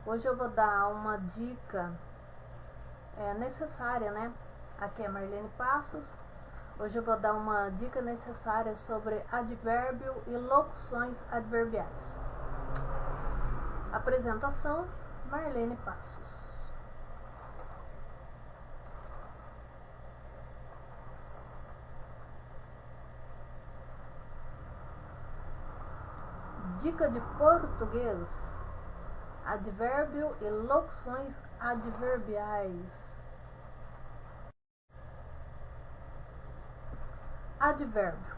Hoje eu vou dar uma dica necessária, né? Aqui é Marlene Passos. Hoje eu vou dar uma dica necessária sobre advérbio e locuções adverbiais. Apresentação: Marlene Passos. Dica de português: advérbio e locuções adverbiais. Advérbio.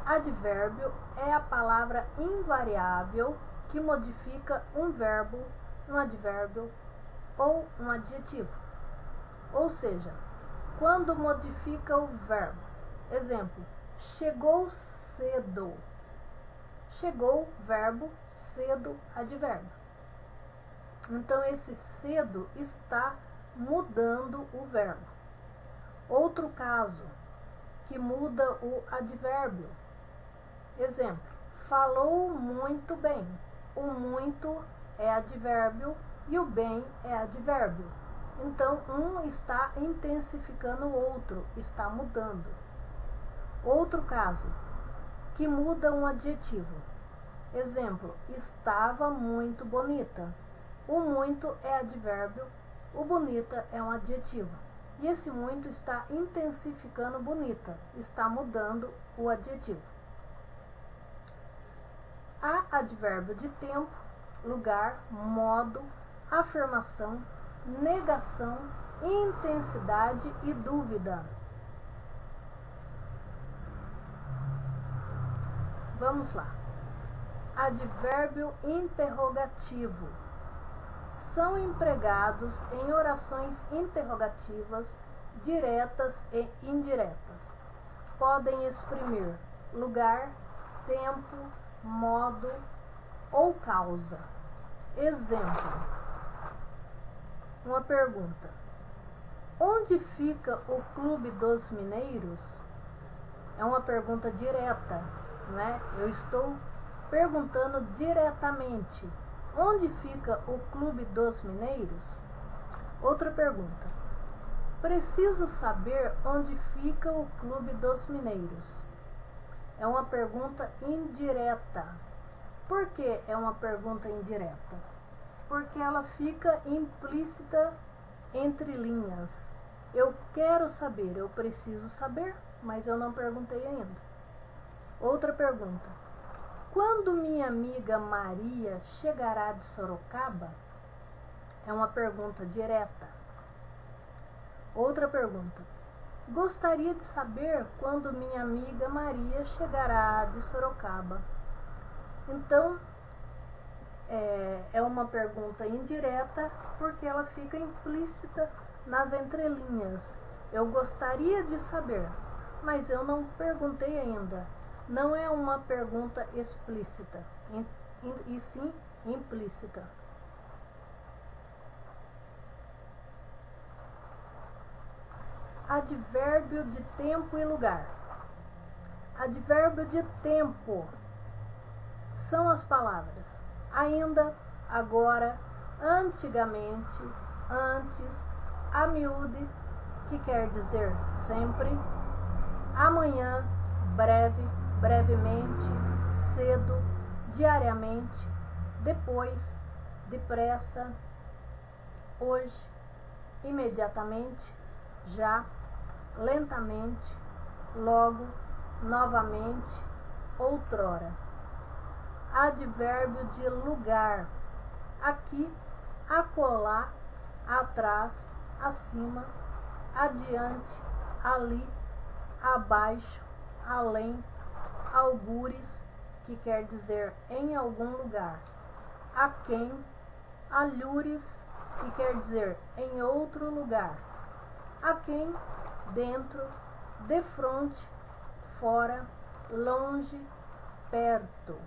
Advérbio é a palavra invariável que modifica um verbo, um advérbio ou um adjetivo. Ou seja, quando modifica o verbo. Exemplo: chegou cedo. Chegou, verbo, cedo, advérbio. Então, esse cedo está mudando o verbo. Outro caso, que muda o advérbio. Exemplo: falou muito bem. O muito é advérbio e o bem é advérbio. Então, um está intensificando o outro, está mudando. Outro caso, que muda um adjetivo. Exemplo: estava muito bonita. O muito é advérbio, o bonita é um adjetivo. E esse muito está intensificando bonita, está mudando o adjetivo. Há advérbio de tempo, lugar, modo, afirmação, negação, intensidade e dúvida. Vamos lá. Advérbio interrogativo. São empregados em orações interrogativas, diretas e indiretas. Podem exprimir lugar, tempo, modo ou causa. Exemplo: uma pergunta: onde fica o Clube dos Mineiros? É uma pergunta direta, não é? Eu estou perguntando diretamente: onde fica o Clube dos Mineiros? Outra pergunta: preciso saber onde fica o Clube dos Mineiros. É uma pergunta indireta. Por que é uma pergunta indireta? Porque ela fica implícita entre linhas. Eu quero saber, eu preciso saber, mas eu não perguntei ainda. Outra pergunta: quando minha amiga Maria chegará de Sorocaba? É uma pergunta direta. Outra pergunta: gostaria de saber quando minha amiga Maria chegará de Sorocaba. Então, é uma pergunta indireta porque ela fica implícita nas entrelinhas. Eu gostaria de saber, mas eu não perguntei ainda. Não é uma pergunta explícita, e sim implícita. Advérbio de tempo e lugar. Advérbio de tempo são as palavras ainda, agora, antigamente, antes, a miúde, que quer dizer sempre, amanhã, breve, brevemente, cedo, diariamente, depois, depressa, hoje, imediatamente, já, lentamente, logo, novamente, outrora. Advérbio de lugar: aqui, acolá, atrás, acima, adiante, ali, abaixo, além, algures, que quer dizer em algum lugar, aquém, alhures, que quer dizer em outro lugar, aquém, dentro, defronte, fora, longe, perto.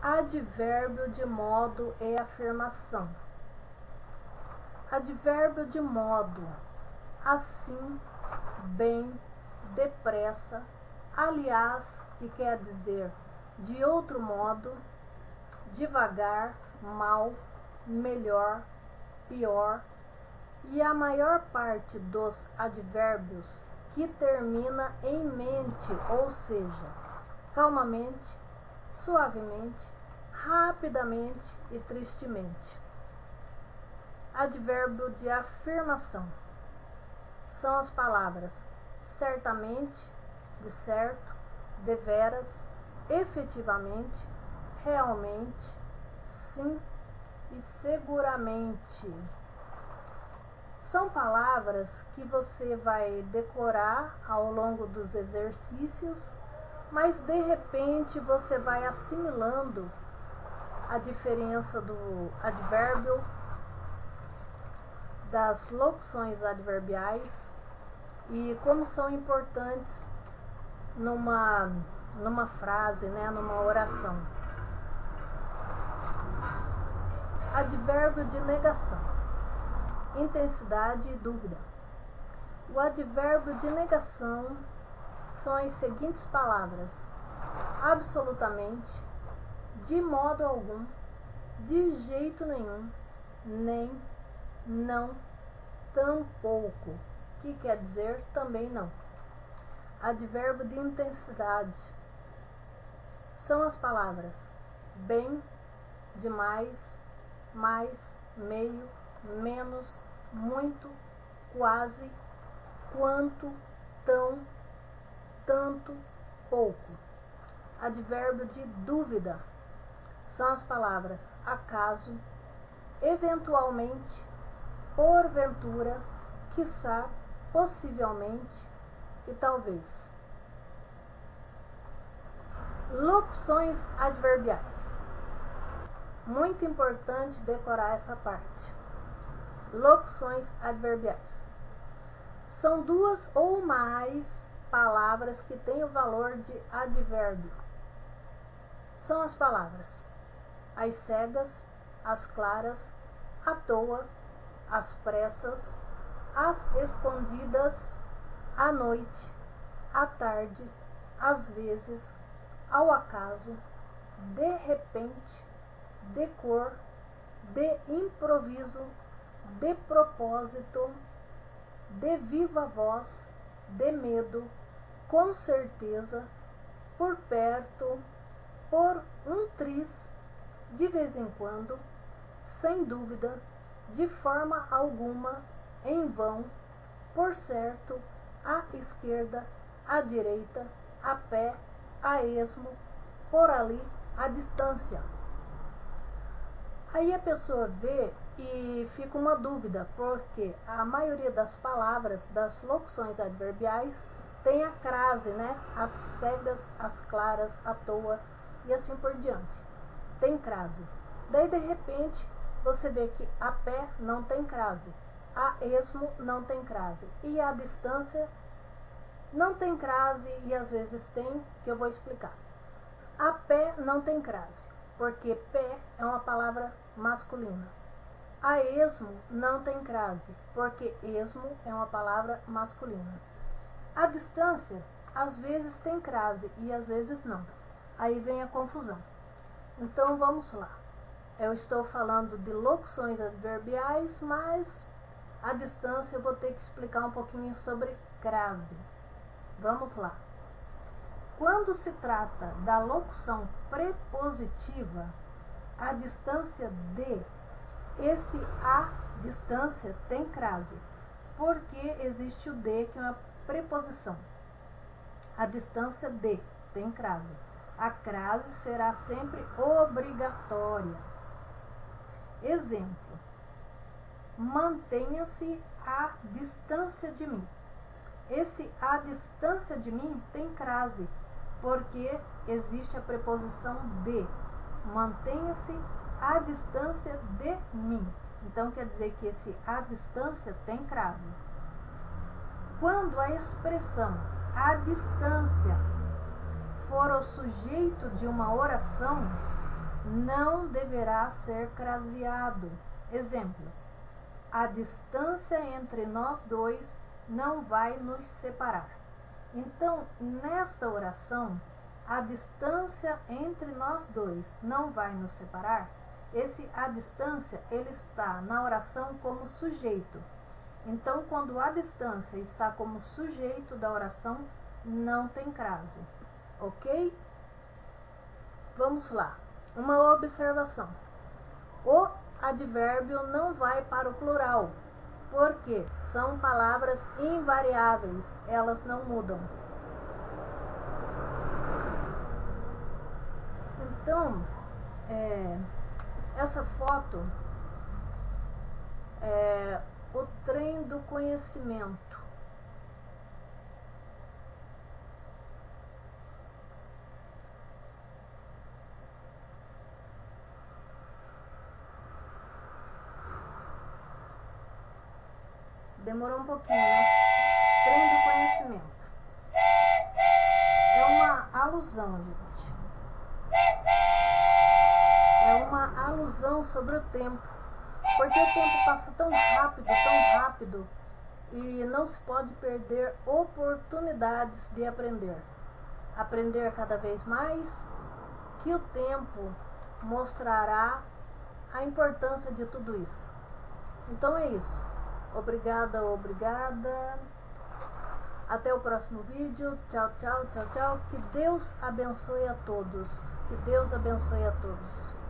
Advérbio de modo e afirmação. Advérbio de modo: assim, bem, depressa, aliás, que quer dizer de outro modo, devagar, mal, melhor, pior, e a maior parte dos advérbios que termina em mente, ou seja, calmamente, suavemente, rapidamente e tristemente. Advérbio de afirmação são as palavras certamente, de certo, deveras, efetivamente, realmente, sim e seguramente. São palavras que você vai decorar ao longo dos exercícios, mas de repente você vai assimilando a diferença do advérbio, das locuções adverbiais e como são importantes numa frase, né, numa oração. Advérbio de negação: intensidade e dúvida. O advérbio de negação são as seguintes palavras: absolutamente, de modo algum, de jeito nenhum, nem, não, tampouco, que quer dizer também não. Advérbio de intensidade são as palavras bem, demais, mais, meio, menos, muito, quase, quanto, tão, tanto, pouco. Advérbio de dúvida são as palavras acaso, eventualmente, porventura, quiçá, possivelmente e talvez. Locuções adverbiais. Muito importante decorar essa parte. Locuções adverbiais são duas ou mais palavras que têm o valor de advérbio. São as palavras as cegas, as claras, à toa, às pressas, às escondidas, à noite, à tarde, às vezes, ao acaso, de repente, de cor, de improviso, de propósito, de viva voz, de medo, com certeza, por perto, por um triz, de vez em quando, sem dúvida, de forma alguma, em vão, por certo, à esquerda, à direita, a pé, a esmo, por ali, à distância. Aí a pessoa vê e fica uma dúvida, porque a maioria das palavras, das locuções adverbiais, tem a crase, né? As cegas, as claras, à toa e assim por diante. Tem crase. Daí, de repente, você vê que a pé não tem crase, a esmo não tem crase e a distância não tem crase e às vezes tem, que eu vou explicar. A pé não tem crase, porque pé é uma palavra masculina. A esmo não tem crase, porque esmo é uma palavra masculina. A distância, às vezes tem crase e às vezes não. Aí vem a confusão. Então vamos lá. Eu estou falando de locuções adverbiais, mas à distância eu vou ter que explicar um pouquinho sobre crase. Vamos lá. Quando se trata da locução prepositiva, a distância de, esse a distância tem crase, porque existe o de, que é uma preposição. A distância de tem crase. A crase será sempre obrigatória. Exemplo: mantenha-se à distância de mim. Esse à distância de mim tem crase, porque existe a preposição de. Mantenha-se à distância de mim. Então quer dizer que esse à distância tem crase. Quando a expressão à distância for o sujeito de uma oração, não deverá ser craseado. Exemplo: a distância entre nós dois não vai nos separar. Então, nesta oração, a distância entre nós dois não vai nos separar? Esse a distância, ele está na oração como sujeito. Então, quando a distância está como sujeito da oração, não tem crase, ok? Vamos lá. Uma observação. O advérbio não vai para o plural, porque são palavras invariáveis, elas não mudam. Então, essa foto é o trem do conhecimento. Demorou um pouquinho, né? Trem do conhecimento. É uma alusão, gente. É uma alusão sobre o tempo. Porque o tempo passa tão rápido, e não se pode perder oportunidades de aprender. Aprender cada vez mais, que o tempo mostrará a importância de tudo isso. Então é isso. Obrigada, obrigada. Até o próximo vídeo. Tchau, tchau, tchau, tchau. Que Deus abençoe a todos. Que Deus abençoe a todos.